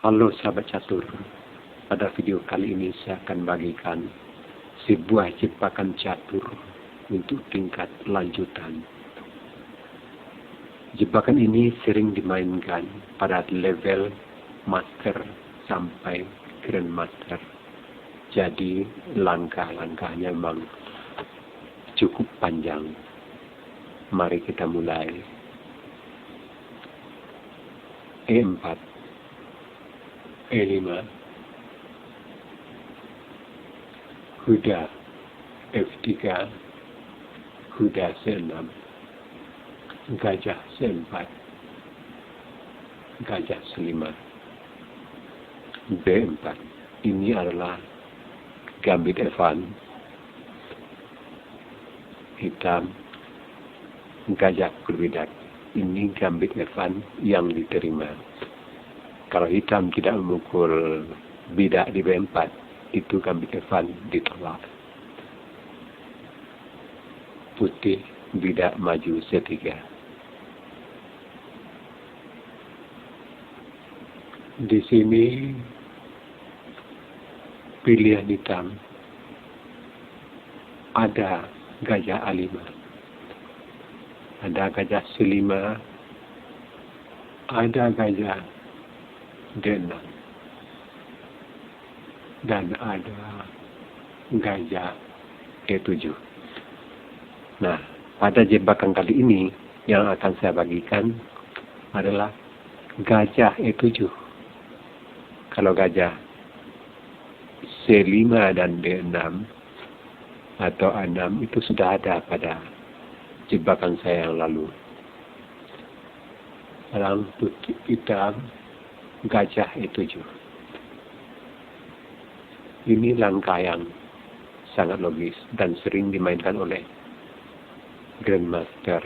Halo sahabat catur, pada video kali ini saya akan bagikan sebuah jebakan catur untuk tingkat lanjutan. Jebakan ini sering dimainkan pada level master sampai grandmaster. Jadi langkah-langkahnya memang cukup panjang. Mari kita mulai. E4, E5, kuda F3, kuda C6, gajah C4, gajah C5, B4. Ini adalah gambit Evan, hitam, gajah berbidak. Ini gambit Evan yang diterima. Kalau hitam tidak memukul bidak di B4, itu gambit Evan ditolak. Putih bidak maju C3. Di sini pilihan hitam ada gajah A5, ada gajah C5, ada gajah D6, dan ada gajah E7. Nah, pada jebakan kali ini yang akan saya bagikan adalah gajah E7. Kalau gajah C5 dan D6 atau A6 itu sudah ada pada jebakan saya yang lalu. Sekarang putih hitam, gajah E7. Ini langkah yang sangat logis dan sering dimainkan oleh grandmaster.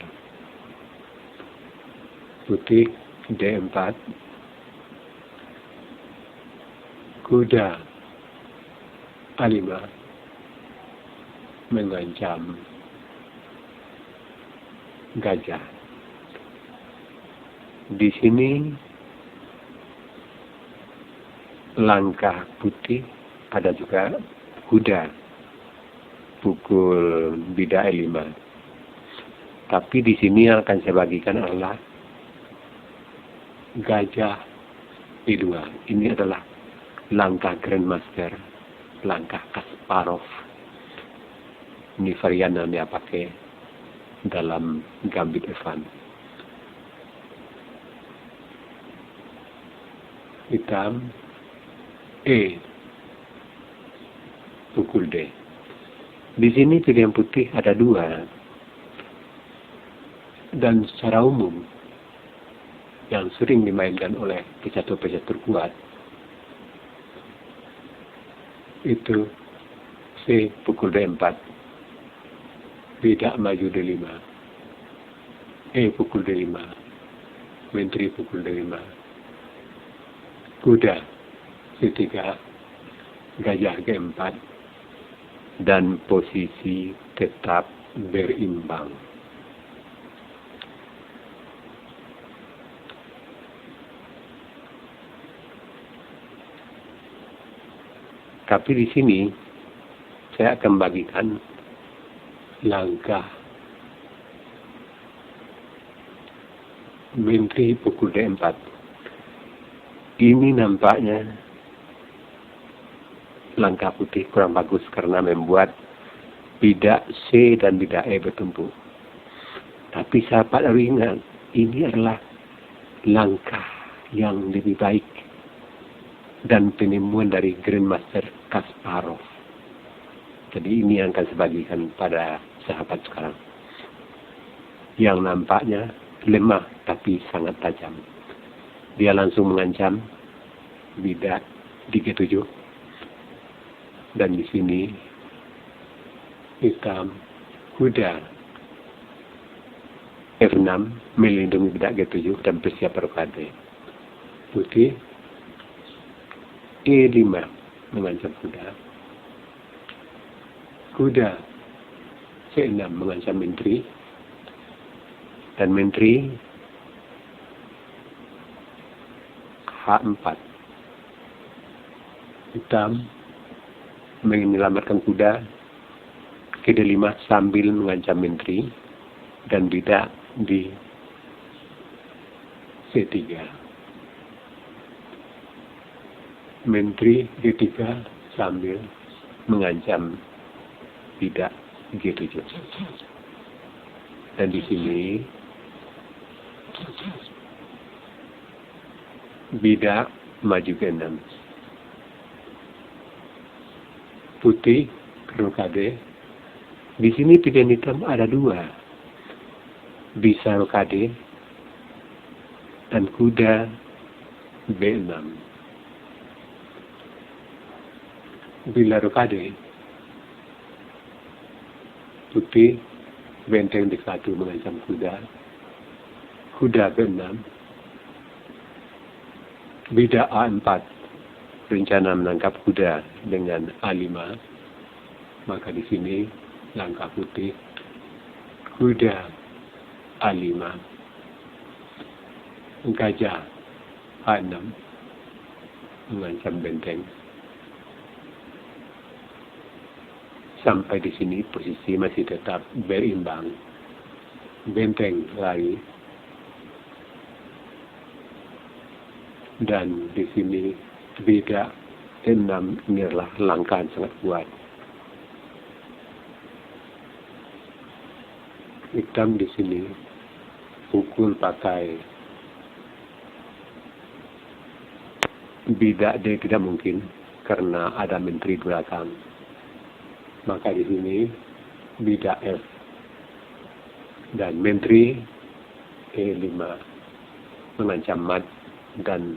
Putih D4, kuda A5 mengancam gajah. Di sini langkah putih ada juga kuda pukul bidak E5. Tapi di sini yang akan saya bagikan adalah gajah E2. Ini adalah langkah grandmaster, langkah Kasparov. Ini varian yang dia pakai dalam gambit Evan. Hitam E pukul D. Di sini pilihan putih ada dua, dan secara umum yang sering dimainkan oleh pecatur-pecatur kuat itu C pukul D4, bidak maju D5, E pukul D5, menteri pukul D5, kuda C3, gajah G4, dan posisi tetap berimbang. Tapi di sini saya akan bagikan langkah menteri pukul D4. Ini nampaknya langkah putih kurang bagus karena membuat bidak C dan bidak E bertumpuk. Tapi sahabat harus ingat, ini adalah langkah yang lebih baik dan penemuan dari grandmaster Kasparov. Jadi ini yang akan saya bagikan pada sahabat sekarang, yang nampaknya lemah tapi sangat tajam. Dia langsung mengancam bidak di G7, dan di sini hitam kuda F6 melindungi bidak G7 dan bersiap berkade. Putih E5 mengancam kuda. Kuda C6 mengancam menteri, dan menteri H4 Hitam menyelamatkan kuda. Kedelima sambil mengancam menteri. Dan bidak di C3. Menteri G3 sambil mengancam bidak G7. Dan di sini bidak maju ke 6. Putih rokade. Di sini pilihan hitam ada 2. Bisa rokade dan kuda B6. Bila rokade, putih benteng D1 mengancam kuda. Kuda B6. Bidak A4 rencana menangkap kuda dengan A5. Maka di sini langkah putih kuda A5, gajah A6 mengancam benteng. Sampai di sini posisi masih tetap berimbang. Benteng lari. Dan di sini bidak 6 ini adalah langkah sangat kuat. Hitam di sini pukul pakai bidak D tidak mungkin karena ada menteri belakang. Maka di sini bidak F dan menteri E5 mengancam mat dan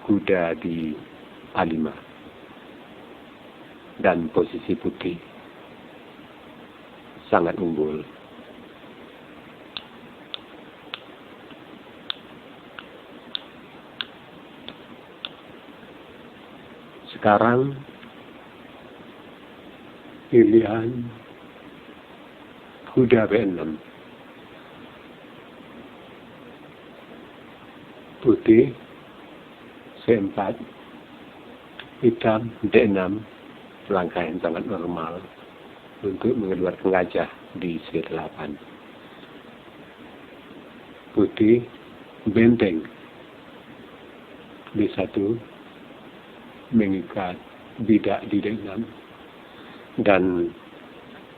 kuda di A5 dan posisi putih sangat unggul. Sekarang pilihan kuda B6. Putih C4, hitam D6, langkah yang sangat normal untuk mengeluarkan gajah di C8. Putih benteng D1 mengikat bidak di D6 dan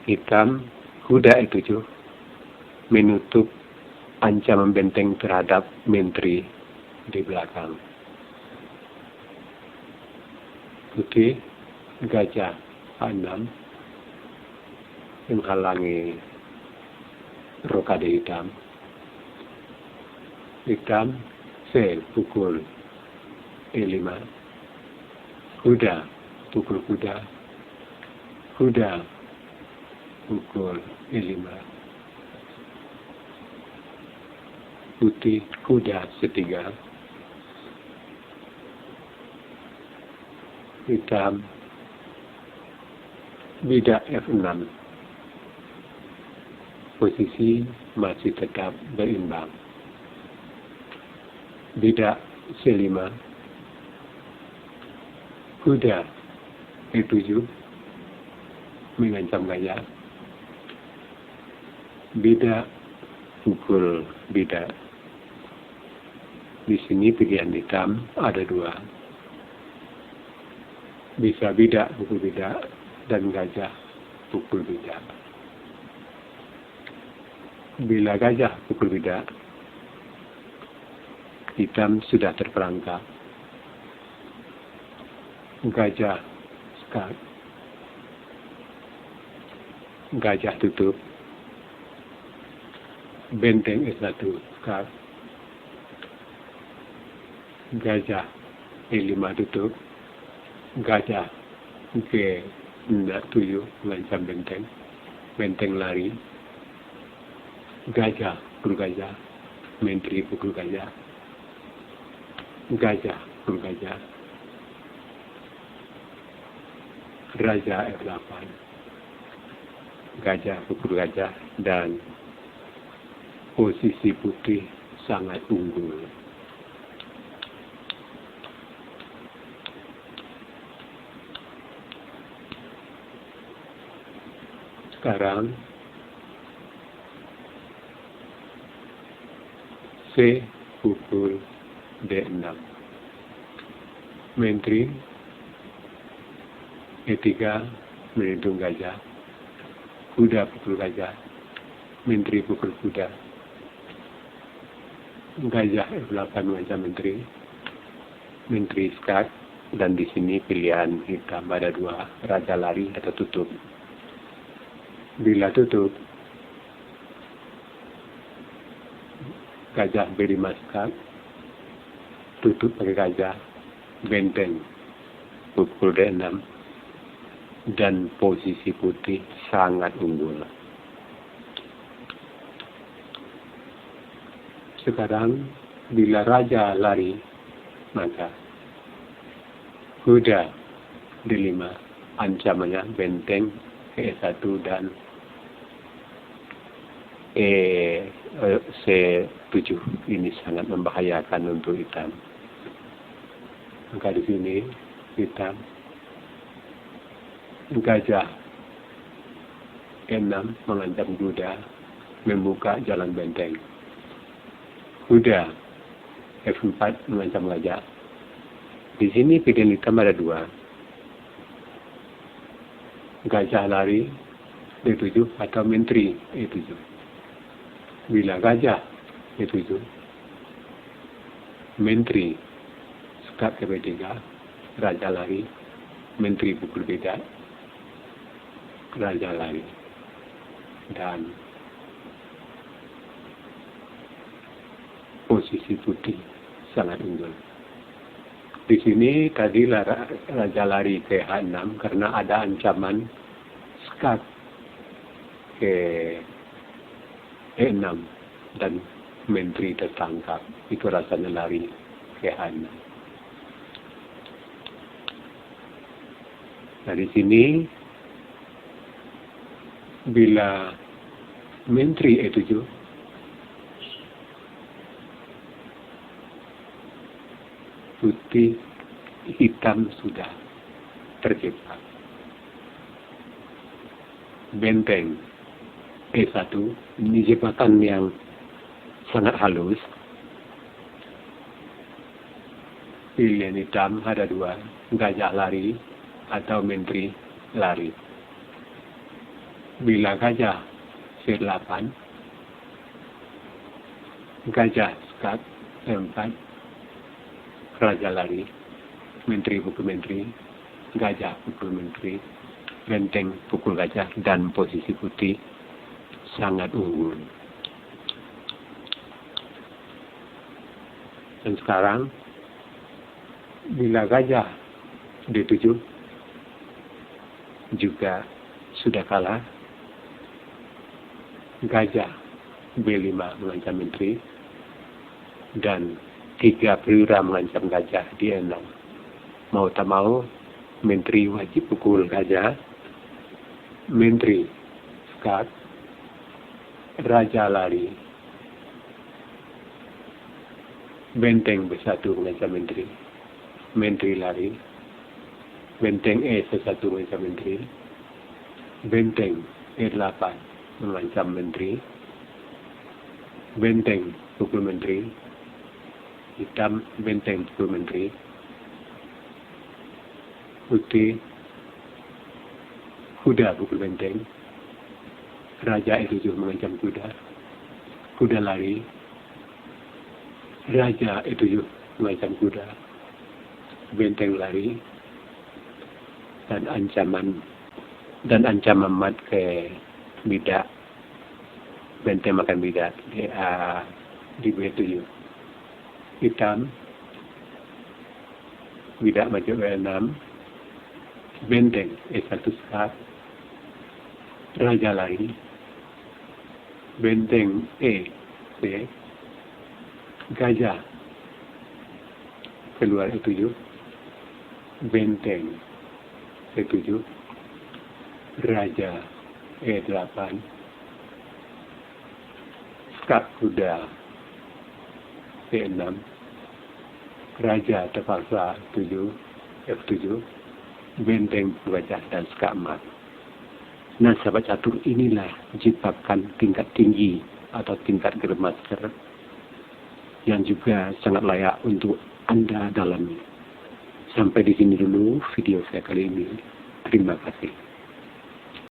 hitam kuda E7 menutup ancaman benteng terhadap menteri di belakang. Putih gajah A6 menghalangi rokade hitam. Hitam C pukul E5. Kuda pukul kuda. Kuda pukul E5. Putih kuda C3. Hitam bidak F6. Posisi masih tetap berimbang. Bidak C5. Kuda E7 mengancam gajah. Bidak pukul bidak. Di sini pilihan hitam ada 2. Bisa bidak pukul bidak dan gajah pukul bidak. Bila gajah pukul bidak, hitam sudah terperangkap. Gajah sekat. Gajah tutup. Benteng S1 sekat. Gajah E5 tutup. Gajah G7 mengancam benteng. Benteng lari. Gajah pukul gajah. Menteri pukul gajah. Gajah pukul gajah. Raja F8. Gajah pukul gajah dan posisi putih sangat unggul. Sekarang C pukul D6. Menteri E3 menentung gajah. Kuda pukul gajah. Menteri pukul kuda. Gajah F8 mengancam menteri. Menteri skat. Dan di sini pilihan hitam ada 2, raja lari atau tutup. Bila tutup, gajah B5 skat, tutup pakai gajah, benteng pukul D6, dan posisi putih sangat unggul. Sekarang bila raja lari, maka kuda D5, ancamannya benteng E1 dan C7. Ini sangat membahayakan untuk hitam. Maka di sini hitam gajah E6 mengancam kuda, membuka jalan benteng. Kuda F4 mengancam gajah. Di sini pilihan hitam ada 2. Gajah lari D7 atau menteri E7. Bila gajah E7, menteri skat ke B3, raja lari, menteri pukul beda, raja lari. Dan posisi putih sangat unggul. Di sini tadi raja lari ke H6 karena ada ancaman skat ke E6 dan menteri tertangkap. Itu rasanya lari ke H6. Nah di sini bila menteri E7, putih hitam sudah terjebak. Benteng E1, ini jebakan yang sangat halus. Pilihan hitam ada 2, gajah lari atau menteri lari. Bila gajah C8, gajah skat E4, raja lari, menteri pukul menteri, gajah pukul menteri, benteng pukul gajah, dan posisi putih sangat unggul. Dan sekarang, bila gajah D7 juga sudah kalah, gajah B5 mengancam menteri, dan 3 perwira mengancam gajah di E6. Mau tak mau, menteri wajib pukul gajah, menteri skat, raja lari, benteng B1 mengancam menteri, menteri lari, benteng E1 mengancam menteri, benteng E8 mengancam menteri, benteng pukul menteri, hitam benteng pukul menteri, putih kuda pukul benteng, raja E7 mengancam kuda, kuda lari, raja E7 mengancam kuda, benteng lari, dan ancaman mat ke bidak, benteng makan bidak di B7. Hitam, bidak maju E6, benteng E1 skat, raja lari, benteng E, gajah keluar E7, benteng E7, raja E8, skat kuda E6, raja terpaksa F7, benteng gajah dan skat mat. Nah, sahabat catur, inilah jebakan tingkat tinggi atau tingkat Grandmaster yang juga sangat layak untuk Anda dalami. Sampai di sini dulu video saya kali ini. Terima kasih.